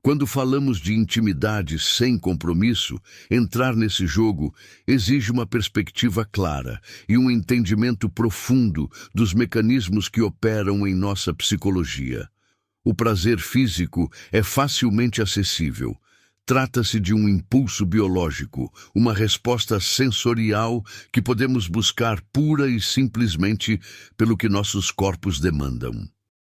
Quando falamos de intimidade sem compromisso, entrar nesse jogo exige uma perspectiva clara e um entendimento profundo dos mecanismos que operam em nossa psicologia. O prazer físico é facilmente acessível. Trata-se de um impulso biológico, uma resposta sensorial que podemos buscar pura e simplesmente pelo que nossos corpos demandam.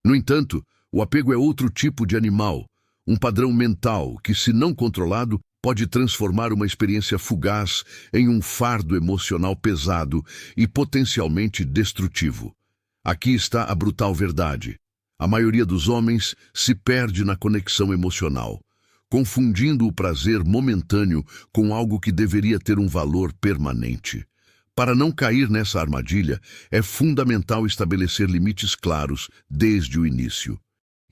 No entanto, o apego é outro tipo de animal, um padrão mental que, se não controlado, pode transformar uma experiência fugaz em um fardo emocional pesado e potencialmente destrutivo. Aqui está a brutal verdade. A maioria dos homens se perde na conexão emocional, confundindo o prazer momentâneo com algo que deveria ter um valor permanente. Para não cair nessa armadilha, é fundamental estabelecer limites claros desde o início.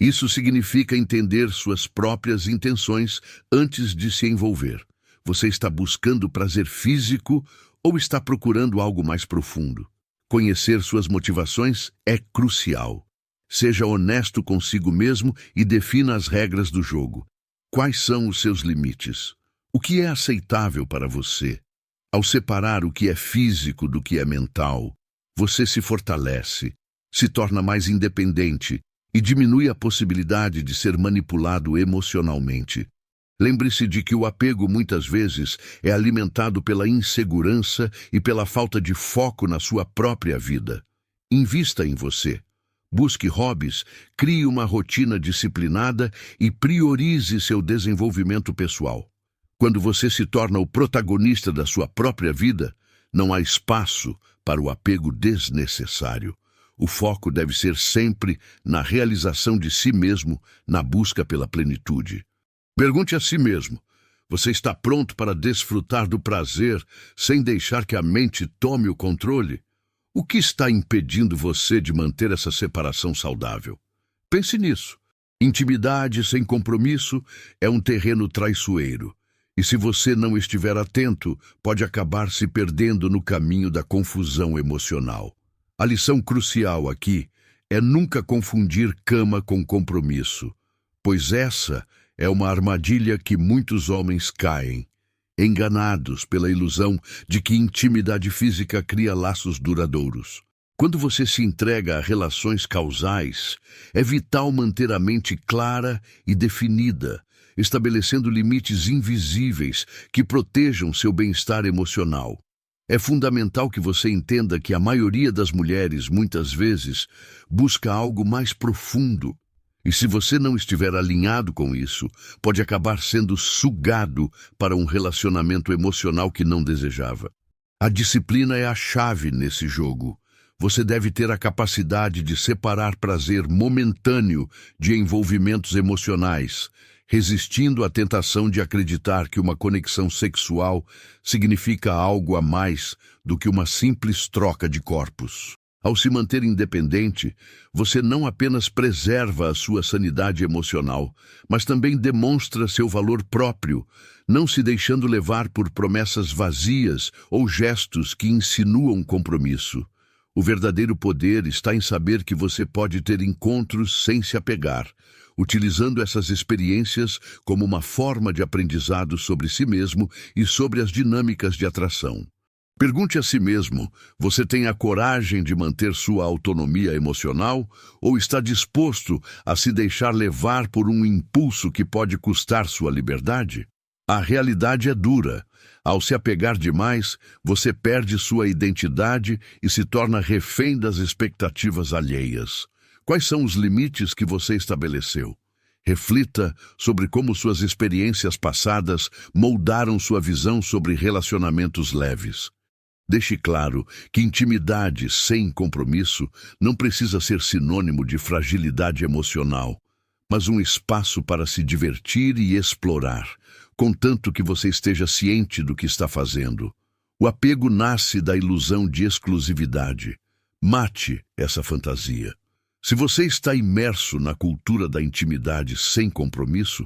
Isso significa entender suas próprias intenções antes de se envolver. Você está buscando prazer físico ou está procurando algo mais profundo? Conhecer suas motivações é crucial. Seja honesto consigo mesmo e defina as regras do jogo. Quais são os seus limites? O que é aceitável para você? Ao separar o que é físico do que é mental, você se fortalece, se torna mais independente e diminui a possibilidade de ser manipulado emocionalmente. Lembre-se de que o apego muitas vezes é alimentado pela insegurança e pela falta de foco na sua própria vida. Invista em você. Busque hobbies, crie uma rotina disciplinada e priorize seu desenvolvimento pessoal. Quando você se torna o protagonista da sua própria vida, não há espaço para o apego desnecessário. O foco deve ser sempre na realização de si mesmo, na busca pela plenitude. Pergunte a si mesmo: você está pronto para desfrutar do prazer sem deixar que a mente tome o controle? O que está impedindo você de manter essa separação saudável? Pense nisso. Intimidade sem compromisso é um terreno traiçoeiro. E se você não estiver atento, pode acabar se perdendo no caminho da confusão emocional. A lição crucial aqui é nunca confundir cama com compromisso, pois essa é uma armadilha que muitos homens caem, enganados pela ilusão de que intimidade física cria laços duradouros. Quando você se entrega a relações causais, é vital manter a mente clara e definida, estabelecendo limites invisíveis que protejam seu bem-estar emocional. É fundamental que você entenda que a maioria das mulheres, muitas vezes, busca algo mais profundo. E se você não estiver alinhado com isso, pode acabar sendo sugado para um relacionamento emocional que não desejava. A disciplina é a chave nesse jogo. Você deve ter a capacidade de separar prazer momentâneo de envolvimentos emocionais, resistindo à tentação de acreditar que uma conexão sexual significa algo a mais do que uma simples troca de corpos. Ao se manter independente, você não apenas preserva a sua sanidade emocional, mas também demonstra seu valor próprio, não se deixando levar por promessas vazias ou gestos que insinuam compromisso. O verdadeiro poder está em saber que você pode ter encontros sem se apegar, utilizando essas experiências como uma forma de aprendizado sobre si mesmo e sobre as dinâmicas de atração. Pergunte a si mesmo: você tem a coragem de manter sua autonomia emocional ou está disposto a se deixar levar por um impulso que pode custar sua liberdade? A realidade é dura. Ao se apegar demais, você perde sua identidade e se torna refém das expectativas alheias. Quais são os limites que você estabeleceu? Reflita sobre como suas experiências passadas moldaram sua visão sobre relacionamentos leves. Deixe claro que intimidade sem compromisso não precisa ser sinônimo de fragilidade emocional, mas um espaço para se divertir e explorar, contanto que você esteja ciente do que está fazendo. O apego nasce da ilusão de exclusividade. Mate essa fantasia. Se você está imerso na cultura da intimidade sem compromisso,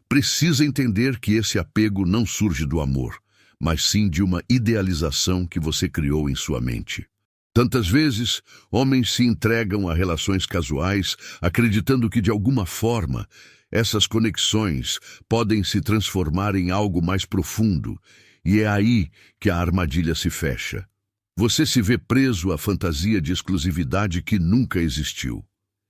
precisa entender que esse apego não surge do amor, mas sim de uma idealização que você criou em sua mente. Tantas vezes, homens se entregam a relações casuais, acreditando que, de alguma forma, Essas conexões podem se transformar em algo mais profundo, e é aí que a armadilha se fecha. Você se vê preso à fantasia de exclusividade que nunca existiu.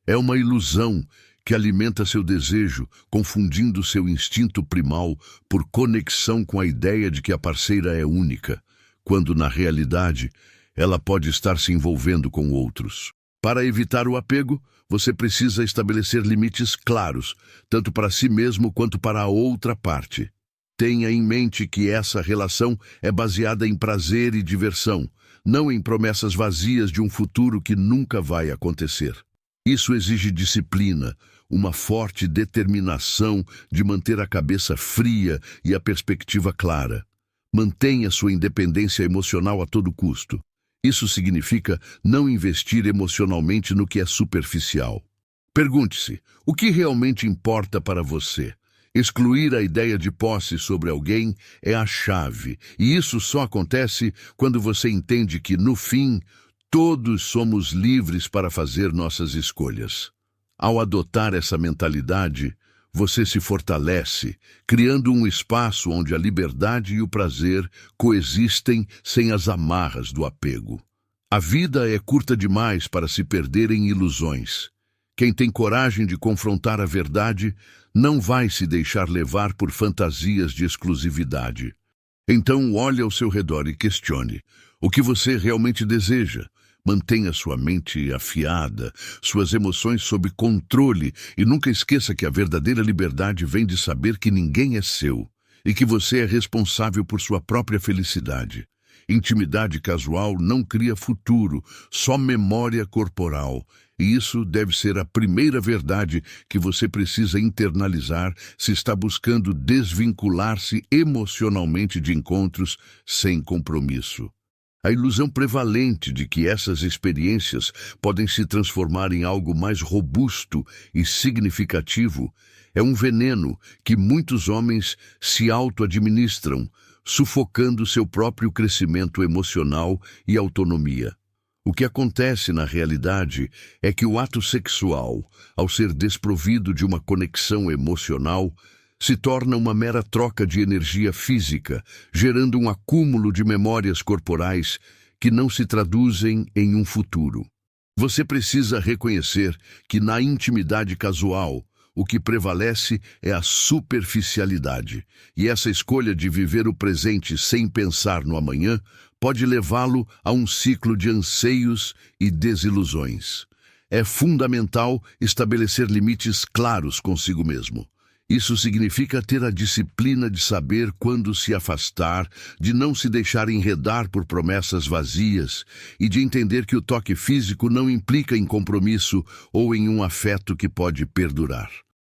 É uma ilusão que alimenta seu desejo, confundindo seu instinto primal por conexão com a ideia de que a parceira é única, quando, na realidade, ela pode estar se envolvendo com outros. Para evitar o apego, você precisa estabelecer limites claros, tanto para si mesmo quanto para a outra parte. Tenha em mente que essa relação é baseada em prazer e diversão, não em promessas vazias de um futuro que nunca vai acontecer. Isso exige disciplina, uma forte determinação de manter a cabeça fria e a perspectiva clara. Mantenha sua independência emocional a todo custo. Isso significa não investir emocionalmente no que é superficial. Pergunte-se, o que realmente importa para você? Excluir a ideia de posse sobre alguém é a chave, e isso só acontece quando você entende que, no fim, todos somos livres para fazer nossas escolhas. Ao adotar essa mentalidade, você se fortalece, criando um espaço onde a liberdade e o prazer coexistem sem as amarras do apego. A vida é curta demais para se perder em ilusões. Quem tem coragem de confrontar a verdade não vai se deixar levar por fantasias de exclusividade. Então, olhe ao seu redor e questione o que você realmente deseja. Mantenha sua mente afiada, suas emoções sob controle e nunca esqueça que a verdadeira liberdade vem de saber que ninguém é seu e que você é responsável por sua própria felicidade. Intimidade casual não cria futuro, só memória corporal. E isso deve ser a primeira verdade que você precisa internalizar se está buscando desvincular-se emocionalmente de encontros sem compromisso. A ilusão prevalente de que essas experiências podem se transformar em algo mais robusto e significativo é um veneno que muitos homens se auto-administram, sufocando seu próprio crescimento emocional e autonomia. O que acontece na realidade é que o ato sexual, ao ser desprovido de uma conexão emocional, se torna uma mera troca de energia física, gerando um acúmulo de memórias corporais que não se traduzem em um futuro. Você precisa reconhecer que na intimidade casual, o que prevalece é a superficialidade, e essa escolha de viver o presente sem pensar no amanhã pode levá-lo a um ciclo de anseios e desilusões. É fundamental estabelecer limites claros consigo mesmo. Isso significa ter a disciplina de saber quando se afastar, de não se deixar enredar por promessas vazias e de entender que o toque físico não implica em compromisso ou em um afeto que pode perdurar.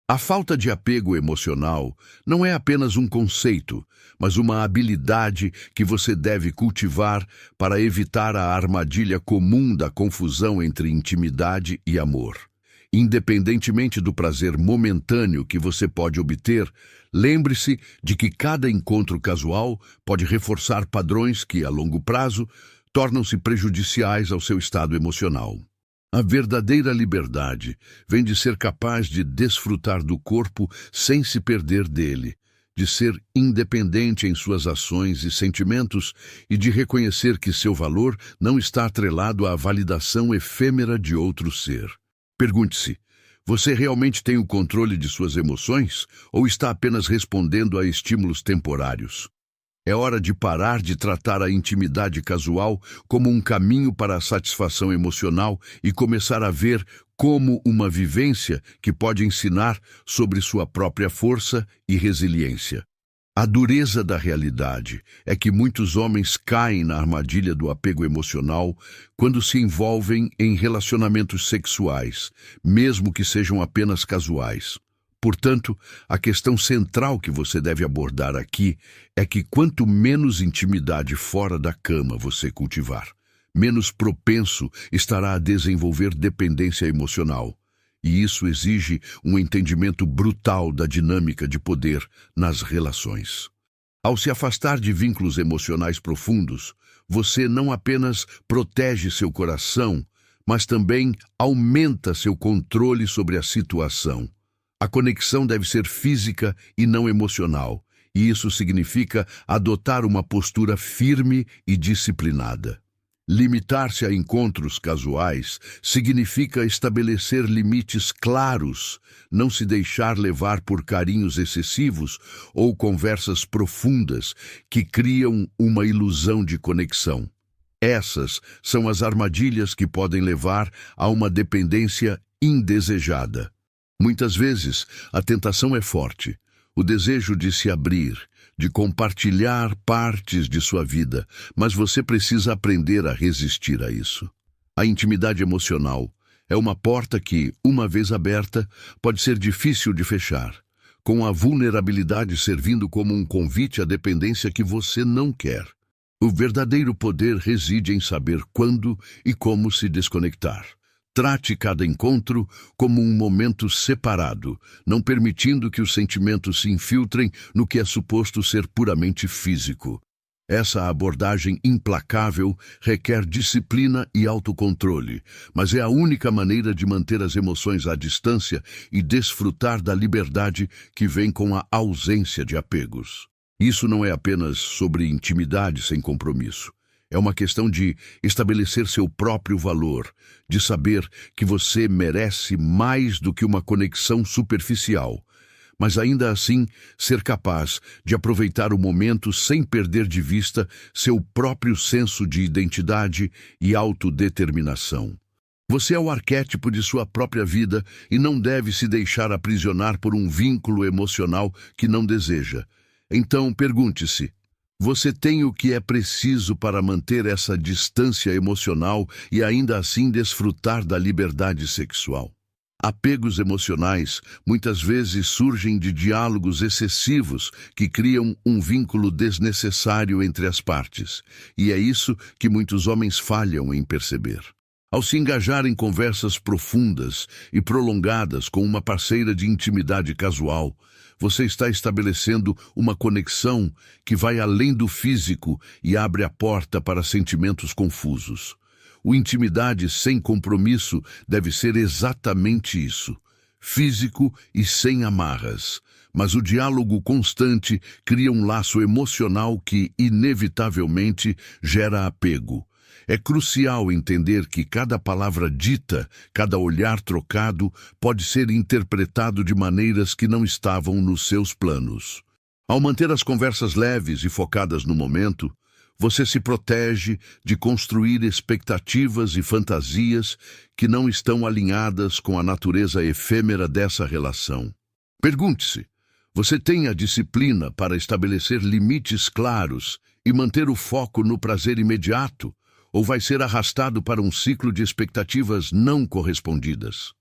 A falta de apego emocional não é apenas um conceito, mas uma habilidade que você deve cultivar para evitar a armadilha comum da confusão entre intimidade e amor. Independentemente do prazer momentâneo que você pode obter, lembre-se de que cada encontro casual pode reforçar padrões que, a longo prazo, tornam-se prejudiciais ao seu estado emocional. A verdadeira liberdade vem de ser capaz de desfrutar do corpo sem se perder dele, de ser independente em suas ações e sentimentos e de reconhecer que seu valor não está atrelado à validação efêmera de outro ser. Pergunte-se, você realmente tem o controle de suas emoções ou está apenas respondendo a estímulos temporários? É hora de parar de tratar a intimidade casual como um caminho para a satisfação emocional e começar a ver como uma vivência que pode ensinar sobre sua própria força e resiliência. A dureza da realidade é que muitos homens caem na armadilha do apego emocional quando se envolvem em relacionamentos sexuais, mesmo que sejam apenas casuais. Portanto, a questão central que você deve abordar aqui é que quanto menos intimidade fora da cama você cultivar, menos propenso estará a desenvolver dependência emocional. E isso exige um entendimento brutal da dinâmica de poder nas relações. Ao se afastar de vínculos emocionais profundos, você não apenas protege seu coração, mas também aumenta seu controle sobre a situação. A conexão deve ser física e não emocional, e isso significa adotar uma postura firme e disciplinada. Limitar-se a encontros casuais significa estabelecer limites claros, não se deixar levar por carinhos excessivos ou conversas profundas que criam uma ilusão de conexão. Essas são as armadilhas que podem levar a uma dependência indesejada. Muitas vezes, a tentação é forte, o desejo de se abrir, de compartilhar partes de sua vida, mas você precisa aprender a resistir a isso. A intimidade emocional é uma porta que, uma vez aberta, pode ser difícil de fechar, com a vulnerabilidade servindo como um convite à dependência que você não quer. O verdadeiro poder reside em saber quando e como se desconectar. Trate cada encontro como um momento separado, não permitindo que os sentimentos se infiltrem no que é suposto ser puramente físico. Essa abordagem implacável requer disciplina e autocontrole, mas é a única maneira de manter as emoções à distância e desfrutar da liberdade que vem com a ausência de apegos. Isso não é apenas sobre intimidade sem compromisso. É uma questão de estabelecer seu próprio valor, de saber que você merece mais do que uma conexão superficial, mas ainda assim ser capaz de aproveitar o momento sem perder de vista seu próprio senso de identidade e autodeterminação. Você é o arquétipo de sua própria vida e não deve se deixar aprisionar por um vínculo emocional que não deseja. Então, pergunte-se: você tem o que é preciso para manter essa distância emocional e ainda assim desfrutar da liberdade sexual? Apegos emocionais muitas vezes surgem de diálogos excessivos que criam um vínculo desnecessário entre as partes, e é isso que muitos homens falham em perceber. Ao se engajar em conversas profundas e prolongadas com uma parceira de intimidade casual, você está estabelecendo uma conexão que vai além do físico e abre a porta para sentimentos confusos. O intimidade sem compromisso deve ser exatamente isso, físico e sem amarras. Mas o diálogo constante cria um laço emocional que, inevitavelmente, gera apego. É crucial entender que cada palavra dita, cada olhar trocado, pode ser interpretado de maneiras que não estavam nos seus planos. Ao manter as conversas leves e focadas no momento, você se protege de construir expectativas e fantasias que não estão alinhadas com a natureza efêmera dessa relação. Pergunte-se: você tem a disciplina para estabelecer limites claros e manter o foco no prazer imediato? Ou vai ser arrastado para um ciclo de expectativas não correspondidas?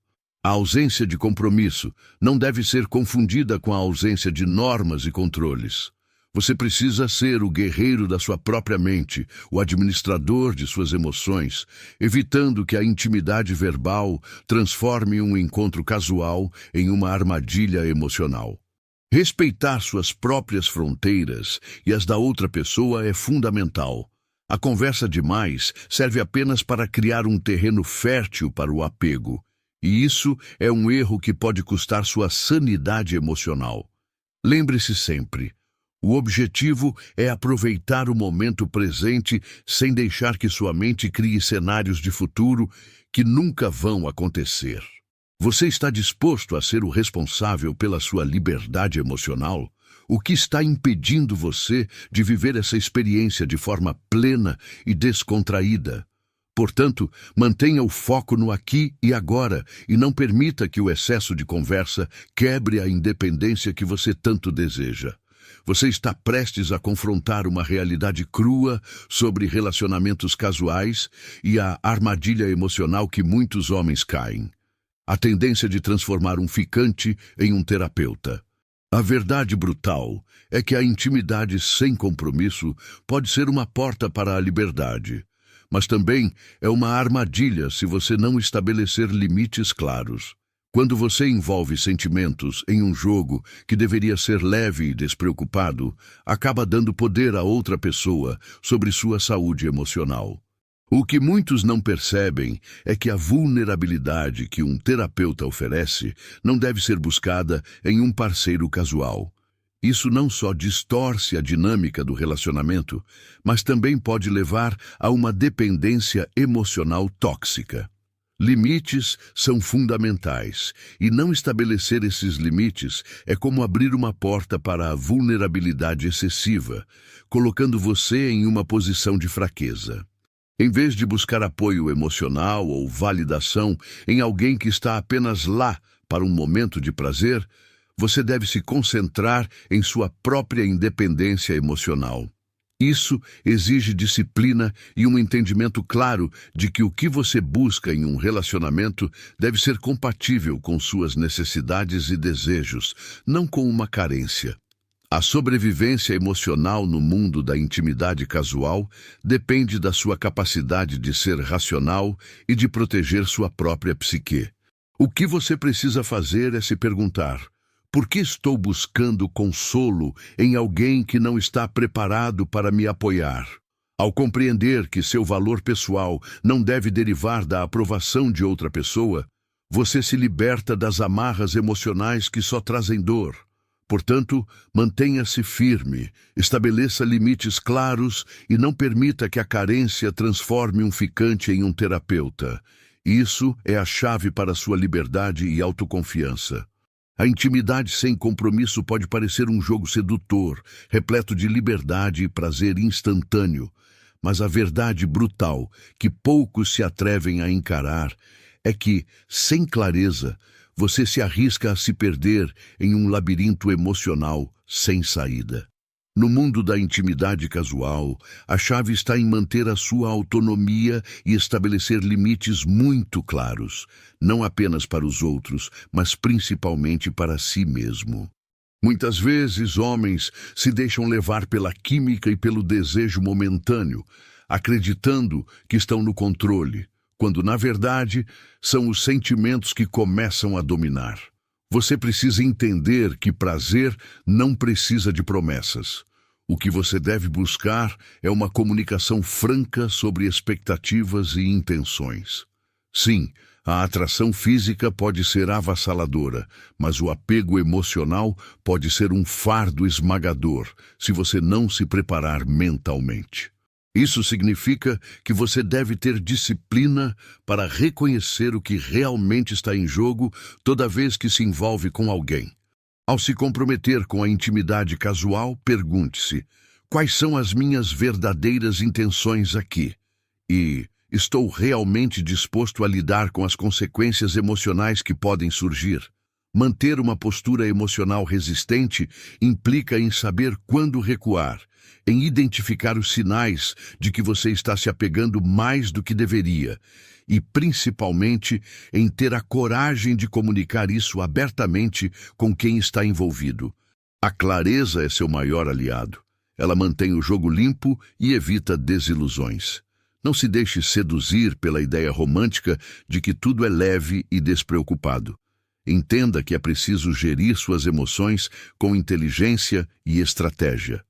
A ausência de compromisso não deve ser confundida com a ausência de normas e controles. Você precisa ser o guerreiro da sua própria mente, o administrador de suas emoções, evitando que a intimidade verbal transforme um encontro casual em uma armadilha emocional. Respeitar suas próprias fronteiras e as da outra pessoa é fundamental. A conversa demais serve apenas para criar um terreno fértil para o apego, e isso é um erro que pode custar sua sanidade emocional. Lembre-se sempre: o objetivo é aproveitar o momento presente sem deixar que sua mente crie cenários de futuro que nunca vão acontecer. Você está disposto a ser o responsável pela sua liberdade emocional? O que está impedindo você de viver essa experiência de forma plena e descontraída? Portanto, mantenha o foco no aqui e agora e não permita que o excesso de conversa quebre a independência que você tanto deseja. Você está prestes a confrontar uma realidade crua sobre relacionamentos casuais e a armadilha emocional que muitos homens caem: a tendência de transformar um ficante em um terapeuta. A verdade brutal é que a intimidade sem compromisso pode ser uma porta para a liberdade, mas também é uma armadilha se você não estabelecer limites claros. Quando você envolve sentimentos em um jogo que deveria ser leve e despreocupado, acaba dando poder a outra pessoa sobre sua saúde emocional. O que muitos não percebem é que a vulnerabilidade que um terapeuta oferece não deve ser buscada em um parceiro casual. Isso não só distorce a dinâmica do relacionamento, mas também pode levar a uma dependência emocional tóxica. Limites são fundamentais, e não estabelecer esses limites é como abrir uma porta para a vulnerabilidade excessiva, colocando você em uma posição de fraqueza. Em vez de buscar apoio emocional ou validação em alguém que está apenas lá para um momento de prazer, você deve se concentrar em sua própria independência emocional. Isso exige disciplina e um entendimento claro de que o que você busca em um relacionamento deve ser compatível com suas necessidades e desejos, não com uma carência. A sobrevivência emocional no mundo da intimidade casual depende da sua capacidade de ser racional e de proteger sua própria psique. O que você precisa fazer é se perguntar: por que estou buscando consolo em alguém que não está preparado para me apoiar? Ao compreender que seu valor pessoal não deve derivar da aprovação de outra pessoa, você se liberta das amarras emocionais que só trazem dor. Portanto, mantenha-se firme, estabeleça limites claros e não permita que a carência transforme um ficante em um terapeuta. Isso é a chave para sua liberdade e autoconfiança. A intimidade sem compromisso pode parecer um jogo sedutor, repleto de liberdade e prazer instantâneo, mas a verdade brutal, que poucos se atrevem a encarar, é que, sem clareza, você se arrisca a se perder em um labirinto emocional sem saída. No mundo da intimidade casual, a chave está em manter a sua autonomia e estabelecer limites muito claros, não apenas para os outros, mas principalmente para si mesmo. Muitas vezes, homens se deixam levar pela química e pelo desejo momentâneo, acreditando que estão no controle, quando, na verdade, são os sentimentos que começam a dominar. Você precisa entender que prazer não precisa de promessas. O que você deve buscar é uma comunicação franca sobre expectativas e intenções. Sim, a atração física pode ser avassaladora, mas o apego emocional pode ser um fardo esmagador se você não se preparar mentalmente. Isso significa que você deve ter disciplina para reconhecer o que realmente está em jogo toda vez que se envolve com alguém. Ao se comprometer com a intimidade casual, pergunte-se: quais são as minhas verdadeiras intenções aqui? E estou realmente disposto a lidar com as consequências emocionais que podem surgir? Manter uma postura emocional resistente implica em saber quando recuar, em identificar os sinais de que você está se apegando mais do que deveria e, principalmente, em ter a coragem de comunicar isso abertamente com quem está envolvido. A clareza é seu maior aliado. Ela mantém o jogo limpo e evita desilusões. Não se deixe seduzir pela ideia romântica de que tudo é leve e despreocupado. Entenda que é preciso gerir suas emoções com inteligência e estratégia.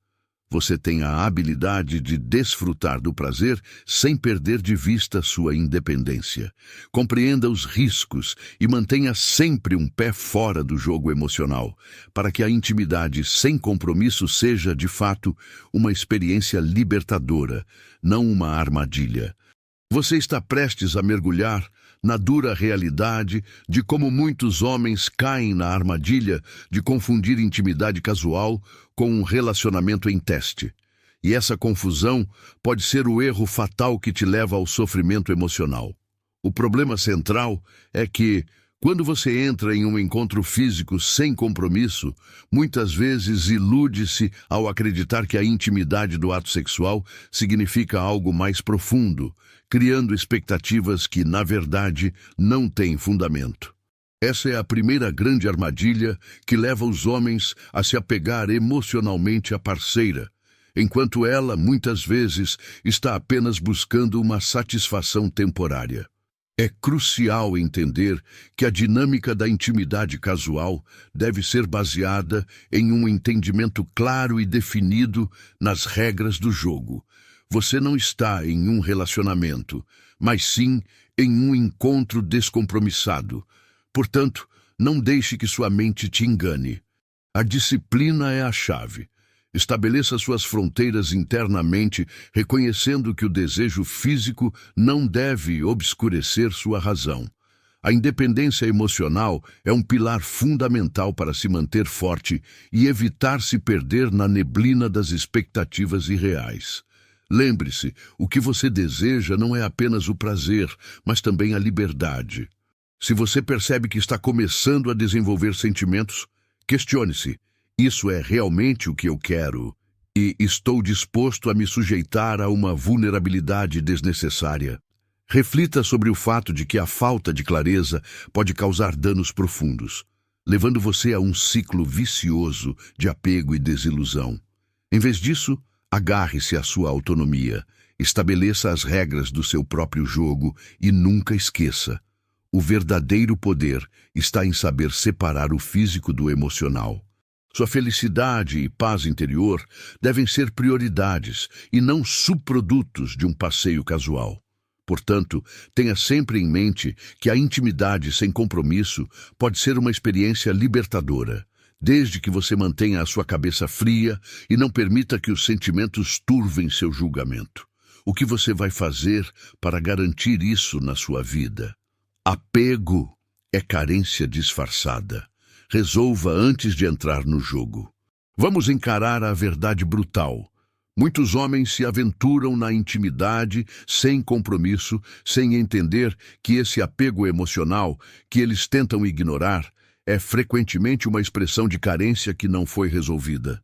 Você tem a habilidade de desfrutar do prazer sem perder de vista sua independência. Compreenda os riscos e mantenha sempre um pé fora do jogo emocional, para que a intimidade sem compromisso seja, de fato, uma experiência libertadora, não uma armadilha. Você está prestes a mergulhar na dura realidade de como muitos homens caem na armadilha de confundir intimidade casual com um relacionamento em teste. E essa confusão pode ser o erro fatal que te leva ao sofrimento emocional. O problema central é que, quando você entra em um encontro físico sem compromisso, muitas vezes ilude-se ao acreditar que a intimidade do ato sexual significa algo mais profundo, criando expectativas que, na verdade, não têm fundamento. Essa é a primeira grande armadilha que leva os homens a se apegar emocionalmente à parceira, enquanto ela, muitas vezes, está apenas buscando uma satisfação temporária. É crucial entender que a dinâmica da intimidade casual deve ser baseada em um entendimento claro e definido nas regras do jogo. você não está em um relacionamento, mas sim em um encontro descompromissado. Portanto, não deixe que sua mente te engane. A disciplina é a chave. Estabeleça suas fronteiras internamente, reconhecendo que o desejo físico não deve obscurecer sua razão. A independência emocional é um pilar fundamental para se manter forte e evitar se perder na neblina das expectativas irreais. Lembre-se, o que você deseja não é apenas o prazer, mas também a liberdade. Se você percebe que está começando a desenvolver sentimentos, questione-se: isso é realmente o que eu quero? E estou disposto a me sujeitar a uma vulnerabilidade desnecessária? Reflita sobre o fato de que a falta de clareza pode causar danos profundos, levando você a um ciclo vicioso de apego e desilusão. Em vez disso, agarre-se à sua autonomia, estabeleça as regras do seu próprio jogo e nunca esqueça: o verdadeiro poder está em saber separar o físico do emocional. Sua felicidade e paz interior devem ser prioridades e não subprodutos de um passeio casual. Portanto, tenha sempre em mente que a intimidade sem compromisso pode ser uma experiência libertadora, desde que você mantenha a sua cabeça fria e não permita que os sentimentos turvem seu julgamento. O que você vai fazer para garantir isso na sua vida? Apego é carência disfarçada. Resolva antes de entrar no jogo. Vamos encarar a verdade brutal. Muitos homens se aventuram na intimidade sem compromisso, sem entender que esse apego emocional que eles tentam ignorar é frequentemente uma expressão de carência que não foi resolvida.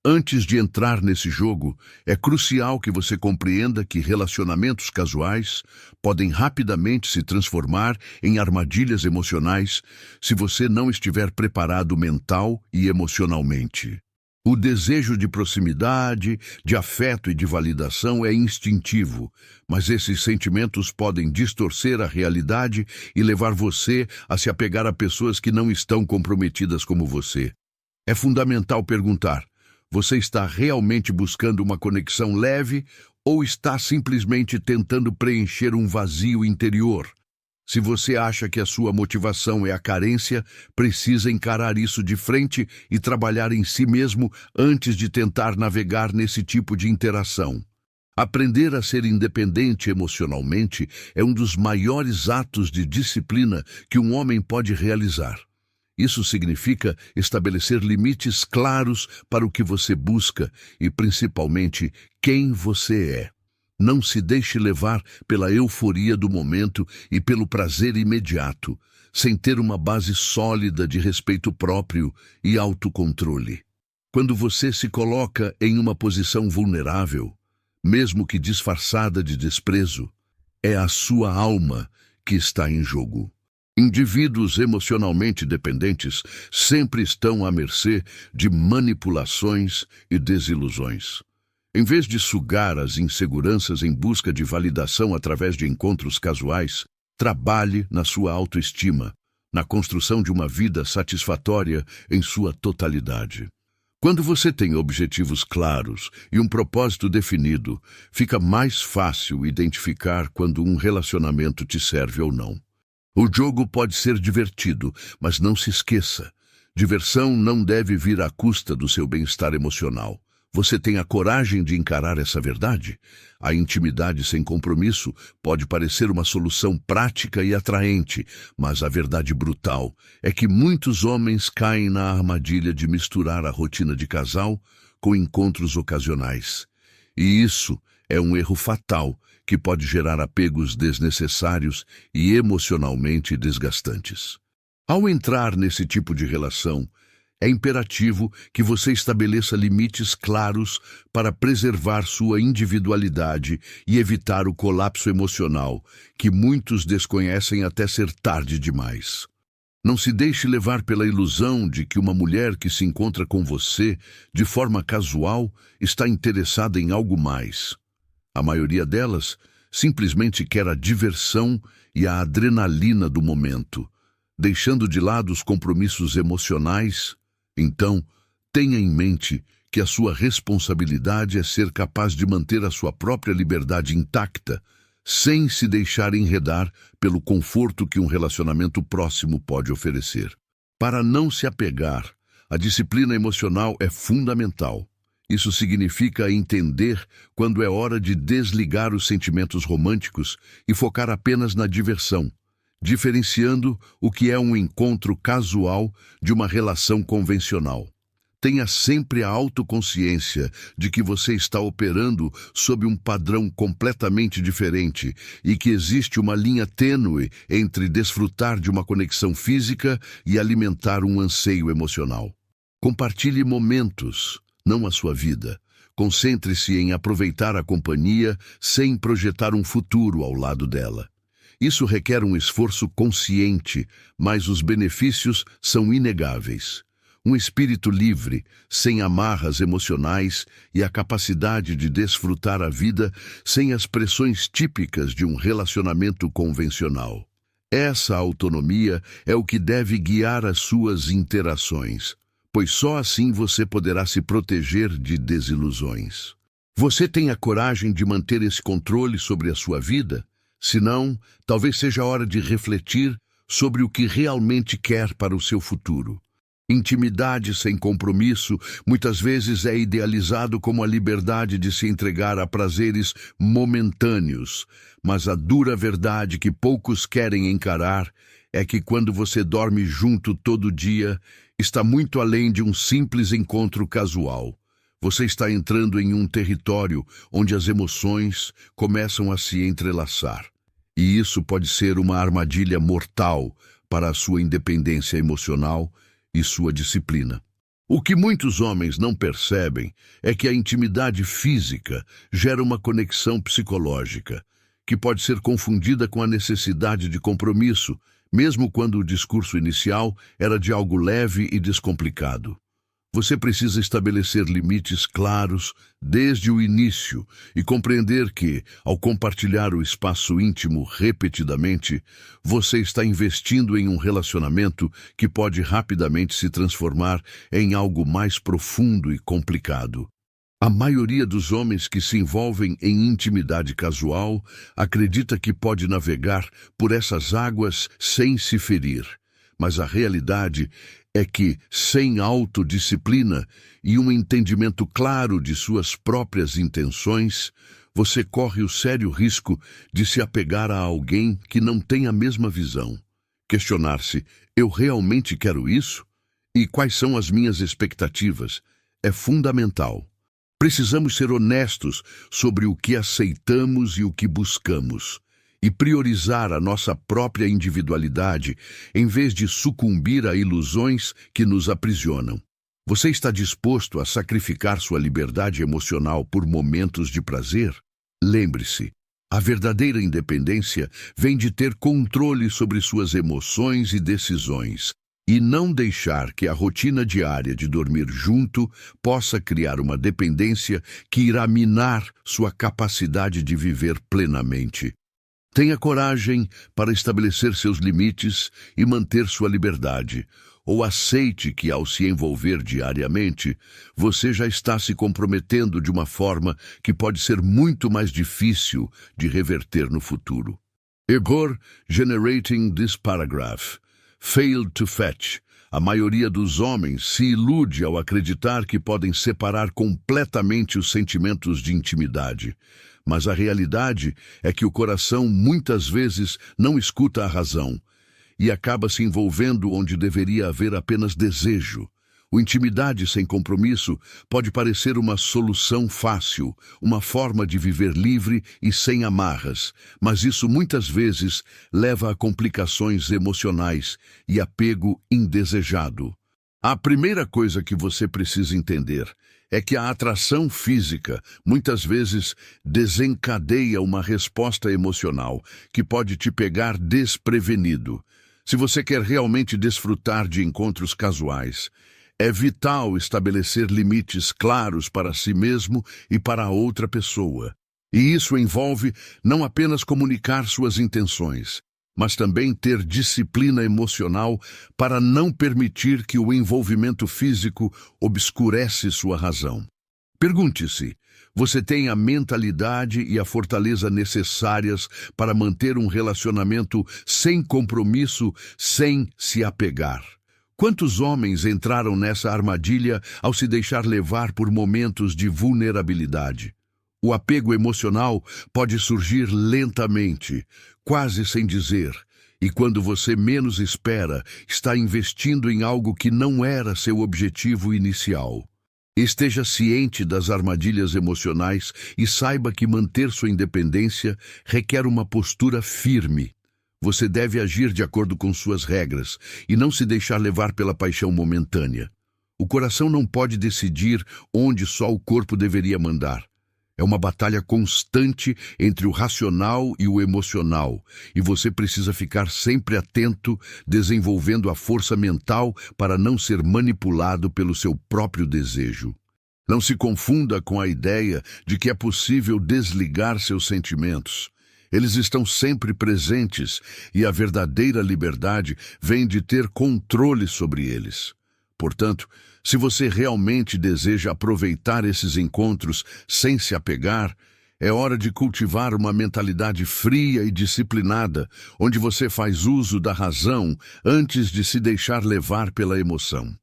Antes de entrar nesse jogo, é crucial que você compreenda que relacionamentos casuais podem rapidamente se transformar em armadilhas emocionais se você não estiver preparado mental e emocionalmente. O desejo de proximidade, de afeto e de validação é instintivo, mas esses sentimentos podem distorcer a realidade e levar você a se apegar a pessoas que não estão comprometidas como você. É fundamental perguntar: você está realmente buscando uma conexão leve ou está simplesmente tentando preencher um vazio interior? Se você acha que a sua motivação é a carência, precisa encarar isso de frente e trabalhar em si mesmo antes de tentar navegar nesse tipo de interação. Aprender a ser independente emocionalmente é um dos maiores atos de disciplina que um homem pode realizar. Isso significa estabelecer limites claros para o que você busca e, principalmente, quem você é. Não se deixe levar pela euforia do momento e pelo prazer imediato, sem ter uma base sólida de respeito próprio e autocontrole. Quando você se coloca em uma posição vulnerável, mesmo que disfarçada de desprezo, é a sua alma que está em jogo. Indivíduos emocionalmente dependentes sempre estão à mercê de manipulações e desilusões. Em vez de sugar as inseguranças em busca de validação através de encontros casuais, trabalhe na sua autoestima, na construção de uma vida satisfatória em sua totalidade. Quando você tem objetivos claros e um propósito definido, fica mais fácil identificar quando um relacionamento te serve ou não. O jogo pode ser divertido, mas não se esqueça: diversão não deve vir à custa do seu bem-estar emocional. Você tem a coragem de encarar essa verdade? A intimidade sem compromisso pode parecer uma solução prática e atraente, mas a verdade brutal é que muitos homens caem na armadilha de misturar a rotina de casal com encontros ocasionais. E isso é um erro fatal que pode gerar apegos desnecessários e emocionalmente desgastantes. Ao entrar nesse tipo de relação, é imperativo que você estabeleça limites claros para preservar sua individualidade e evitar o colapso emocional, que muitos desconhecem até ser tarde demais. Não se deixe levar pela ilusão de que uma mulher que se encontra com você de forma casual está interessada em algo mais. A maioria delas simplesmente quer a diversão e a adrenalina do momento, deixando de lado os compromissos emocionais. Então, tenha em mente que a sua responsabilidade é ser capaz de manter a sua própria liberdade intacta, sem se deixar enredar pelo conforto que um relacionamento próximo pode oferecer. Para não se apegar, a disciplina emocional é fundamental. Isso significa entender quando é hora de desligar os sentimentos românticos e focar apenas na diversão, diferenciando o que é um encontro casual de uma relação convencional. Tenha sempre a autoconsciência de que você está operando sob um padrão completamente diferente e que existe uma linha tênue entre desfrutar de uma conexão física e alimentar um anseio emocional. Compartilhe momentos, não a sua vida. Concentre-se em aproveitar a companhia sem projetar um futuro ao lado dela. Isso requer um esforço consciente, mas os benefícios são inegáveis. Um espírito livre, sem amarras emocionais e a capacidade de desfrutar a vida sem as pressões típicas de um relacionamento convencional. Essa autonomia é o que deve guiar as suas interações, pois só assim você poderá se proteger de desilusões. Você tem a coragem de manter esse controle sobre a sua vida? Se não, talvez seja a hora de refletir sobre o que realmente quer para o seu futuro. Intimidade sem compromisso muitas vezes é idealizado como a liberdade de se entregar a prazeres momentâneos, mas a dura verdade que poucos querem encarar é que quando você dorme junto todo dia, está muito além de um simples encontro casual. Você está entrando em um território onde as emoções começam a se entrelaçar. E isso pode ser uma armadilha mortal para a sua independência emocional e sua disciplina. O que muitos homens não percebem é que a intimidade física gera uma conexão psicológica, que pode ser confundida com a necessidade de compromisso, mesmo quando o discurso inicial era de algo leve e descomplicado. Você precisa estabelecer limites claros desde o início e compreender que, ao compartilhar o espaço íntimo repetidamente, você está investindo em um relacionamento que pode rapidamente se transformar em algo mais profundo e complicado. A maioria dos homens que se envolvem em intimidade casual acredita que pode navegar por essas águas sem se ferir, mas a realidade é que, sem autodisciplina e um entendimento claro de suas próprias intenções, você corre o sério risco de se apegar a alguém que não tem a mesma visão. Questionar-se: eu realmente quero isso? E quais são as minhas expectativas? É fundamental. Precisamos ser honestos sobre o que aceitamos e o que buscamos, e priorizar a nossa própria individualidade em vez de sucumbir a ilusões que nos aprisionam. Você está disposto a sacrificar sua liberdade emocional por momentos de prazer? Lembre-se, a verdadeira independência vem de ter controle sobre suas emoções e decisões, e não deixar que a rotina diária de dormir junto possa criar uma dependência que irá minar sua capacidade de viver plenamente. Tenha coragem para estabelecer seus limites e manter sua liberdade, ou aceite que, ao se envolver diariamente, você já está se comprometendo de uma forma que pode ser muito mais difícil de reverter no futuro. Error generating this paragraph. Failed to fetch. A maioria dos homens se ilude ao acreditar que podem separar completamente os sentimentos de intimidade. Mas a realidade é que o coração muitas vezes não escuta a razão e acaba se envolvendo onde deveria haver apenas desejo. O intimidade sem compromisso pode parecer uma solução fácil, uma forma de viver livre e sem amarras, mas isso muitas vezes leva a complicações emocionais e apego indesejado. A primeira coisa que você precisa entender é que a atração física muitas vezes desencadeia uma resposta emocional que pode te pegar desprevenido. Se você quer realmente desfrutar de encontros casuais, é vital estabelecer limites claros para si mesmo e para a outra pessoa. E isso envolve não apenas comunicar suas intenções, mas também ter disciplina emocional para não permitir que o envolvimento físico obscurece sua razão. Pergunte-se: você tem a mentalidade e a fortaleza necessárias para manter um relacionamento sem compromisso, sem se apegar? Quantos homens entraram nessa armadilha ao se deixar levar por momentos de vulnerabilidade? O apego emocional pode surgir lentamente, quase sem dizer, e quando você menos espera, está investindo em algo que não era seu objetivo inicial. Esteja ciente das armadilhas emocionais e saiba que manter sua independência requer uma postura firme. Você deve agir de acordo com suas regras e não se deixar levar pela paixão momentânea. O coração não pode decidir onde só o corpo deveria mandar. É uma batalha constante entre o racional e o emocional, e você precisa ficar sempre atento, desenvolvendo a força mental para não ser manipulado pelo seu próprio desejo. Não se confunda com a ideia de que é possível desligar seus sentimentos. Eles estão sempre presentes e a verdadeira liberdade vem de ter controle sobre eles. Portanto, se você realmente deseja aproveitar esses encontros sem se apegar, é hora de cultivar uma mentalidade fria e disciplinada, onde você faz uso da razão antes de se deixar levar pela emoção.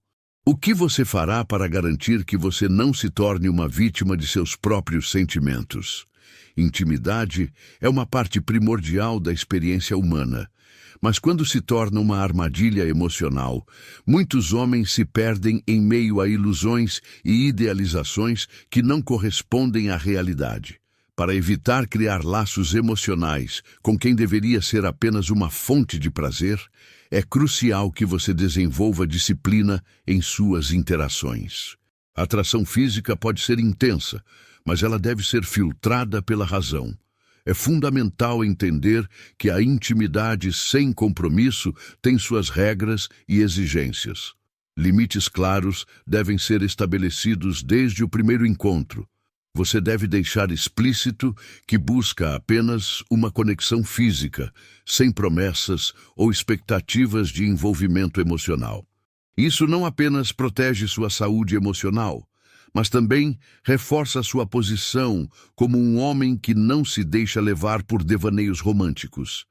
O que você fará para garantir que você não se torne uma vítima de seus próprios sentimentos? Intimidade é uma parte primordial da experiência humana, mas quando se torna uma armadilha emocional, muitos homens se perdem em meio a ilusões e idealizações que não correspondem à realidade. Para evitar criar laços emocionais com quem deveria ser apenas uma fonte de prazer, é crucial que você desenvolva disciplina em suas interações. A atração física pode ser intensa, mas ela deve ser filtrada pela razão. É fundamental entender que a intimidade sem compromisso tem suas regras e exigências. Limites claros devem ser estabelecidos desde o primeiro encontro. Você deve deixar explícito que busca apenas uma conexão física, sem promessas ou expectativas de envolvimento emocional. Isso não apenas protege sua saúde emocional, mas também reforça sua posição como um homem que não se deixa levar por devaneios românticos.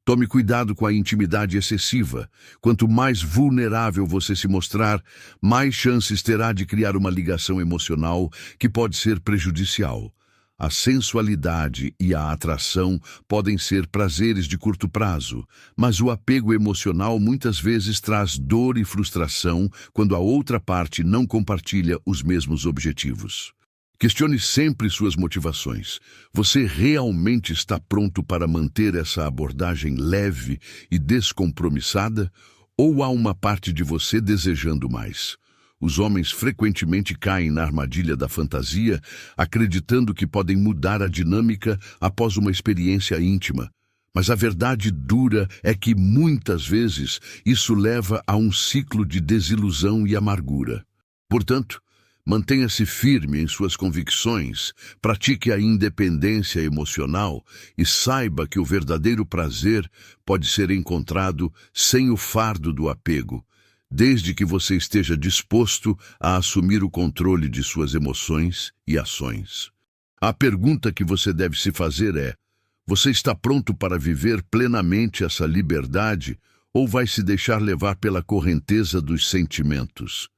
Tome cuidado com a intimidade excessiva. Quanto mais vulnerável você se mostrar, mais chances terá de criar uma ligação emocional que pode ser prejudicial. A sensualidade e a atração podem ser prazeres de curto prazo, mas o apego emocional muitas vezes traz dor e frustração quando a outra parte não compartilha os mesmos objetivos. Questione sempre suas motivações. Você realmente está pronto para manter essa abordagem leve e descompromissada? Ou há uma parte de você desejando mais? Os homens frequentemente caem na armadilha da fantasia, acreditando que podem mudar a dinâmica após uma experiência íntima. Mas a verdade dura é que, muitas vezes, isso leva a um ciclo de desilusão e amargura. Portanto, mantenha-se firme em suas convicções, pratique a independência emocional e saiba que o verdadeiro prazer pode ser encontrado sem o fardo do apego, desde que você esteja disposto a assumir o controle de suas emoções e ações. A pergunta que você deve se fazer é: você está pronto para viver plenamente essa liberdade ou vai se deixar levar pela correnteza dos sentimentos?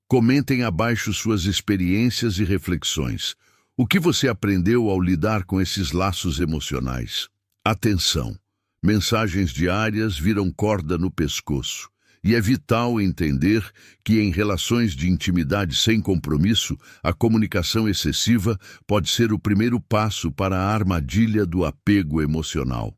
Comentem abaixo suas experiências e reflexões. O que você aprendeu ao lidar com esses laços emocionais? Atenção! Mensagens diárias viram corda no pescoço. E é vital entender que em relações de intimidade sem compromisso, a comunicação excessiva pode ser o primeiro passo para a armadilha do apego emocional.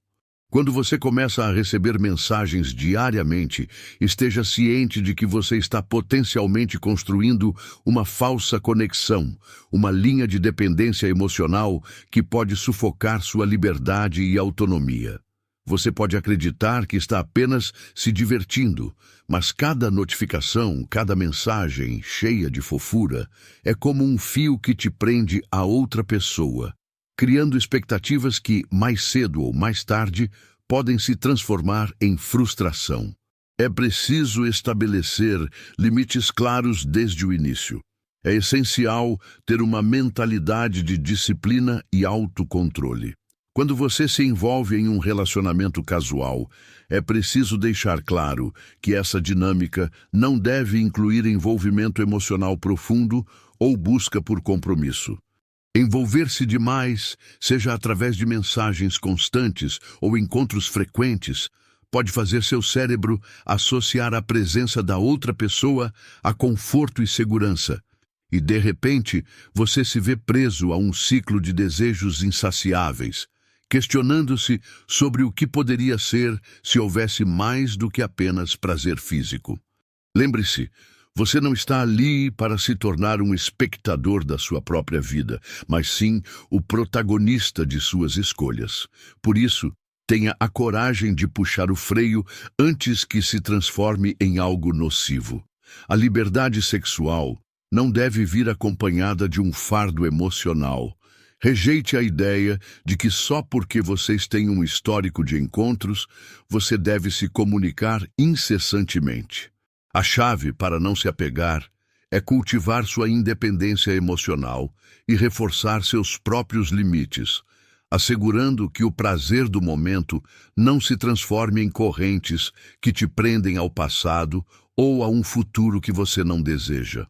Quando você começa a receber mensagens diariamente, esteja ciente de que você está potencialmente construindo uma falsa conexão, uma linha de dependência emocional que pode sufocar sua liberdade e autonomia. Você pode acreditar que está apenas se divertindo, mas cada notificação, cada mensagem cheia de fofura é como um fio que te prende a outra pessoa, criando expectativas que, mais cedo ou mais tarde, podem se transformar em frustração. É preciso estabelecer limites claros desde o início. É essencial ter uma mentalidade de disciplina e autocontrole. Quando você se envolve em um relacionamento casual, é preciso deixar claro que essa dinâmica não deve incluir envolvimento emocional profundo ou busca por compromisso. Envolver-se demais, seja através de mensagens constantes ou encontros frequentes, pode fazer seu cérebro associar a presença da outra pessoa a conforto e segurança. E, de repente, você se vê preso a um ciclo de desejos insaciáveis, questionando-se sobre o que poderia ser se houvesse mais do que apenas prazer físico. Lembre-se, você não está ali para se tornar um espectador da sua própria vida, mas sim o protagonista de suas escolhas. Por isso, tenha a coragem de puxar o freio antes que se transforme em algo nocivo. A liberdade sexual não deve vir acompanhada de um fardo emocional. Rejeite a ideia de que só porque vocês têm um histórico de encontros, você deve se comunicar incessantemente. A chave para não se apegar é cultivar sua independência emocional e reforçar seus próprios limites, assegurando que o prazer do momento não se transforme em correntes que te prendem ao passado ou a um futuro que você não deseja.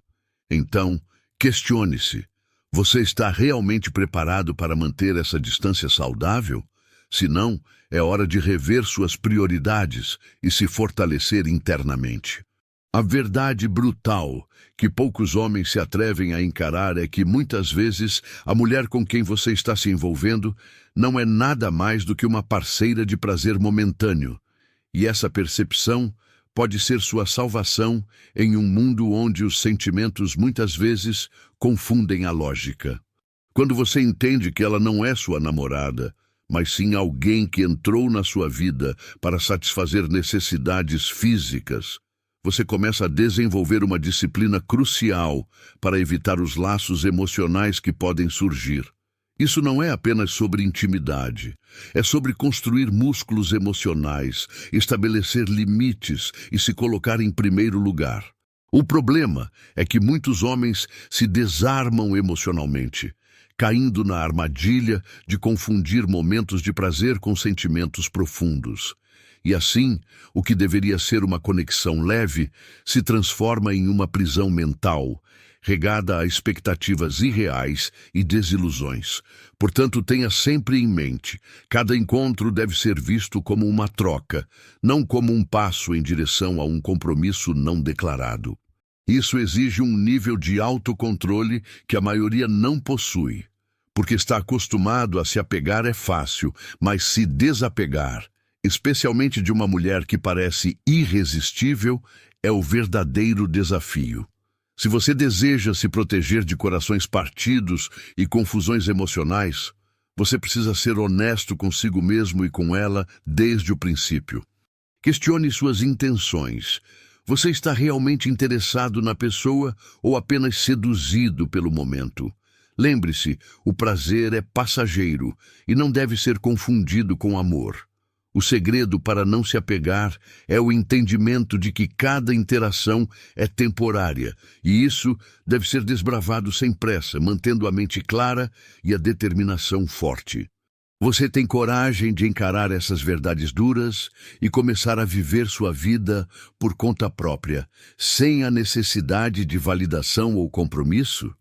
Então, questione-se: você está realmente preparado para manter essa distância saudável? Se não, é hora de rever suas prioridades e se fortalecer internamente. A verdade brutal que poucos homens se atrevem a encarar é que, muitas vezes, a mulher com quem você está se envolvendo não é nada mais do que uma parceira de prazer momentâneo. E essa percepção pode ser sua salvação em um mundo onde os sentimentos muitas vezes confundem a lógica. Quando você entende que ela não é sua namorada, mas sim alguém que entrou na sua vida para satisfazer necessidades físicas, você começa a desenvolver uma disciplina crucial para evitar os laços emocionais que podem surgir. Isso não é apenas sobre intimidade, é sobre construir músculos emocionais, estabelecer limites e se colocar em primeiro lugar. O problema é que muitos homens se desarmam emocionalmente, caindo na armadilha de confundir momentos de prazer com sentimentos profundos. E assim, o que deveria ser uma conexão leve se transforma em uma prisão mental, regada a expectativas irreais e desilusões. Portanto, tenha sempre em mente, cada encontro deve ser visto como uma troca, não como um passo em direção a um compromisso não declarado. Isso exige um nível de autocontrole que a maioria não possui, porque estar acostumado a se apegar é fácil, mas se desapegar, especialmente de uma mulher que parece irresistível, é o verdadeiro desafio. Se você deseja se proteger de corações partidos e confusões emocionais, você precisa ser honesto consigo mesmo e com ela desde o princípio. Questione suas intenções. Você está realmente interessado na pessoa ou apenas seduzido pelo momento? Lembre-se, o prazer é passageiro e não deve ser confundido com amor. O segredo para não se apegar é o entendimento de que cada interação é temporária, e isso deve ser desbravado sem pressa, mantendo a mente clara e a determinação forte. Você tem coragem de encarar essas verdades duras e começar a viver sua vida por conta própria, sem a necessidade de validação ou compromisso?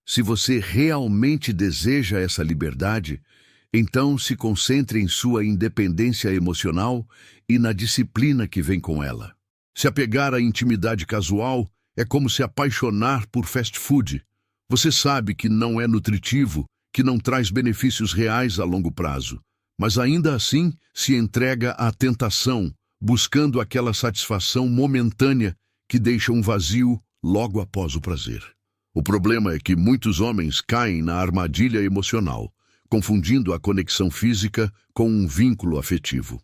Se você realmente deseja essa liberdade, então se concentre em sua independência emocional e na disciplina que vem com ela. Se apegar à intimidade casual é como se apaixonar por fast food. Você sabe que não é nutritivo, que não traz benefícios reais a longo prazo, mas ainda assim se entrega à tentação, buscando aquela satisfação momentânea que deixa um vazio logo após o prazer. O problema é que muitos homens caem na armadilha emocional, confundindo a conexão física com um vínculo afetivo.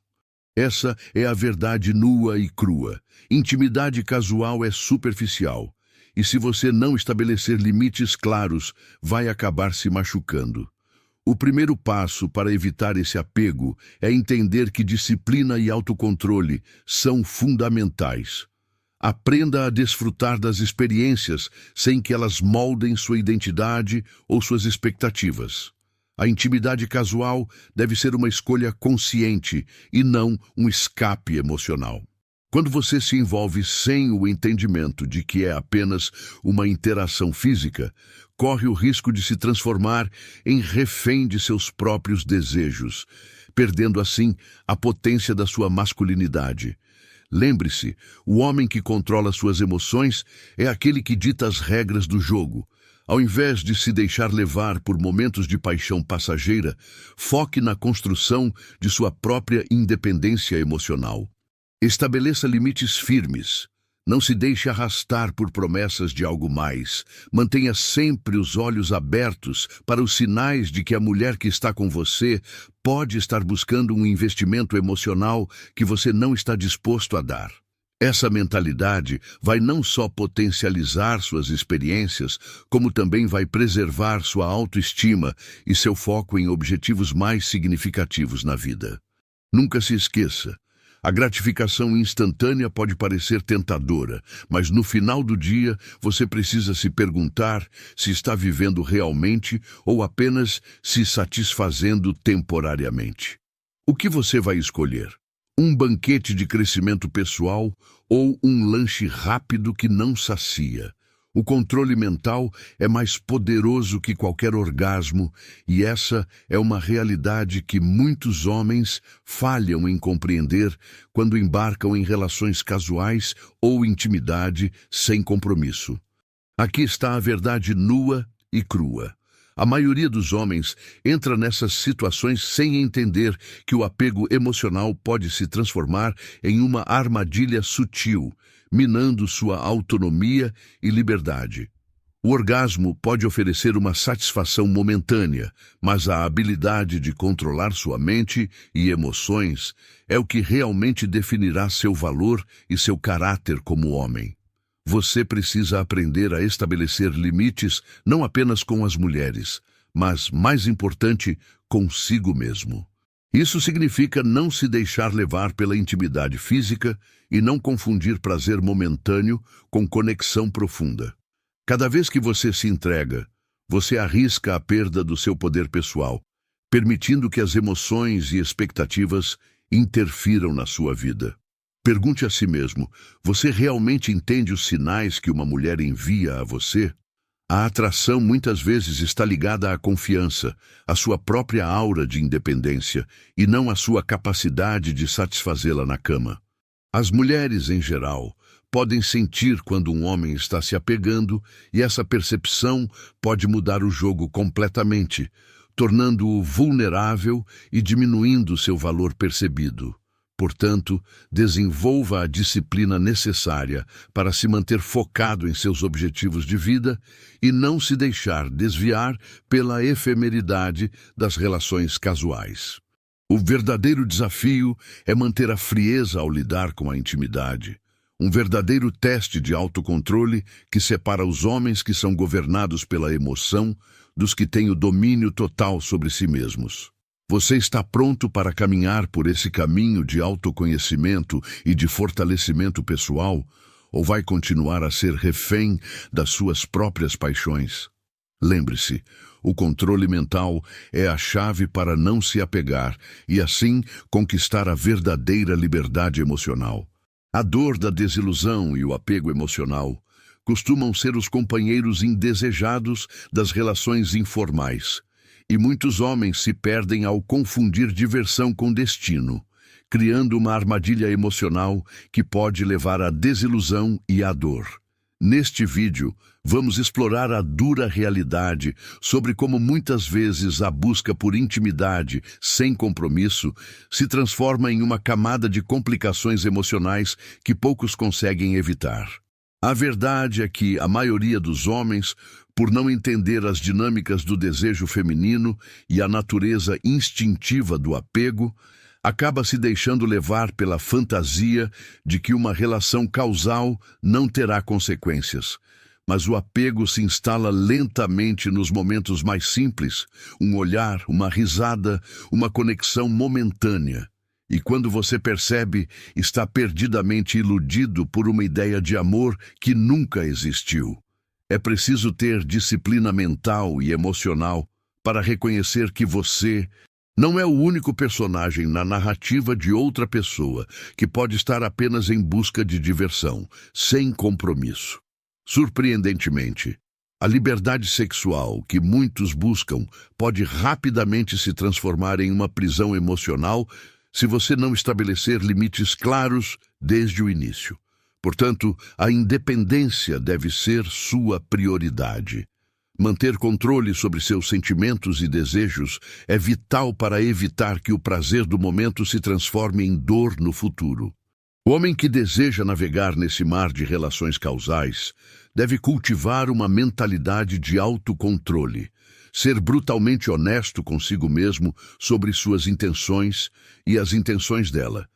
Essa é a verdade nua e crua. Intimidade casual é superficial, e se você não estabelecer limites claros, vai acabar se machucando. O primeiro passo para evitar esse apego é entender que disciplina e autocontrole são fundamentais. Aprenda a desfrutar das experiências sem que elas moldem sua identidade ou suas expectativas. A intimidade casual deve ser uma escolha consciente e não um escape emocional. Quando você se envolve sem o entendimento de que é apenas uma interação física, corre o risco de se transformar em refém de seus próprios desejos, perdendo assim a potência da sua masculinidade. Lembre-se, o homem que controla suas emoções é aquele que dita as regras do jogo. Ao invés de se deixar levar por momentos de paixão passageira, foque na construção de sua própria independência emocional. Estabeleça limites firmes. Não se deixe arrastar por promessas de algo mais. Mantenha sempre os olhos abertos para os sinais de que a mulher que está com você pode estar buscando um investimento emocional que você não está disposto a dar. Essa mentalidade vai não só potencializar suas experiências, como também vai preservar sua autoestima e seu foco em objetivos mais significativos na vida. Nunca se esqueça. A gratificação instantânea pode parecer tentadora, mas no final do dia você precisa se perguntar se está vivendo realmente ou apenas se satisfazendo temporariamente. O que você vai escolher? Um banquete de crescimento pessoal ou um lanche rápido que não sacia? O controle mental é mais poderoso que qualquer orgasmo, e essa é uma realidade que muitos homens falham em compreender quando embarcam em relações casuais ou intimidade sem compromisso. Aqui está a verdade nua e crua. A maioria dos homens entra nessas situações sem entender que o apego emocional pode se transformar em uma armadilha sutil, minando sua autonomia e liberdade. O orgasmo pode oferecer uma satisfação momentânea, mas a habilidade de controlar sua mente e emoções é o que realmente definirá seu valor e seu caráter como homem. Você precisa aprender a estabelecer limites não apenas com as mulheres, mas, mais importante, consigo mesmo. Isso significa não se deixar levar pela intimidade física e não confundir prazer momentâneo com conexão profunda. Cada vez que você se entrega, você arrisca a perda do seu poder pessoal, permitindo que as emoções e expectativas interfiram na sua vida. Pergunte a si mesmo, você realmente entende os sinais que uma mulher envia a você? A atração muitas vezes está ligada à confiança, à sua própria aura de independência, e não à sua capacidade de satisfazê-la na cama. As mulheres, em geral, podem sentir quando um homem está se apegando, e essa percepção pode mudar o jogo completamente, tornando-o vulnerável e diminuindo seu valor percebido. Portanto, desenvolva a disciplina necessária para se manter focado em seus objetivos de vida e não se deixar desviar pela efemeridade das relações casuais. O verdadeiro desafio é manter a frieza ao lidar com a intimidade. Um verdadeiro teste de autocontrole que separa os homens que são governados pela emoção dos que têm o domínio total sobre si mesmos. Você está pronto para caminhar por esse caminho de autoconhecimento e de fortalecimento pessoal, ou vai continuar a ser refém das suas próprias paixões? Lembre-se, o controle mental é a chave para não se apegar e, assim, conquistar a verdadeira liberdade emocional. A dor da desilusão e o apego emocional costumam ser os companheiros indesejados das relações informais. E muitos homens se perdem ao confundir diversão com destino, criando uma armadilha emocional que pode levar à desilusão e à dor. Neste vídeo, vamos explorar a dura realidade sobre como muitas vezes a busca por intimidade sem compromisso se transforma em uma camada de complicações emocionais que poucos conseguem evitar. A verdade é que a maioria dos homens, por não entender as dinâmicas do desejo feminino e a natureza instintiva do apego, acaba se deixando levar pela fantasia de que uma relação causal não terá consequências. mas o apego se instala lentamente nos momentos mais simples, um olhar, uma risada, uma conexão momentânea. E quando você percebe, está perdidamente iludido por uma ideia de amor que nunca existiu. É preciso ter disciplina mental e emocional para reconhecer que você não é o único personagem na narrativa de outra pessoa que pode estar apenas em busca de diversão, sem compromisso. Surpreendentemente, a liberdade sexual que muitos buscam pode rapidamente se transformar em uma prisão emocional se você não estabelecer limites claros desde o início. Portanto, a independência deve ser sua prioridade. Manter controle sobre seus sentimentos e desejos é vital para evitar que o prazer do momento se transforme em dor no futuro. O homem que deseja navegar nesse mar de relações causais deve cultivar uma mentalidade de autocontrole, ser brutalmente honesto consigo mesmo sobre suas intenções e as intenções dela,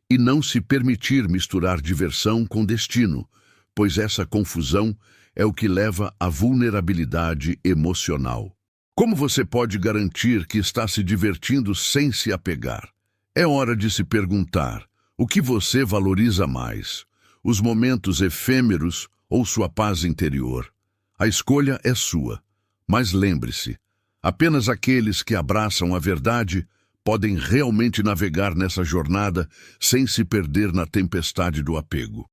e não se permitir misturar diversão com destino, pois essa confusão é o que leva à vulnerabilidade emocional. Como você pode garantir que está se divertindo sem se apegar? É hora de se perguntar: o que você valoriza mais? Os momentos efêmeros ou sua paz interior? A escolha é sua, mas lembre-se, apenas aqueles que abraçam a verdade podem realmente navegar nessa jornada sem se perder na tempestade do apego.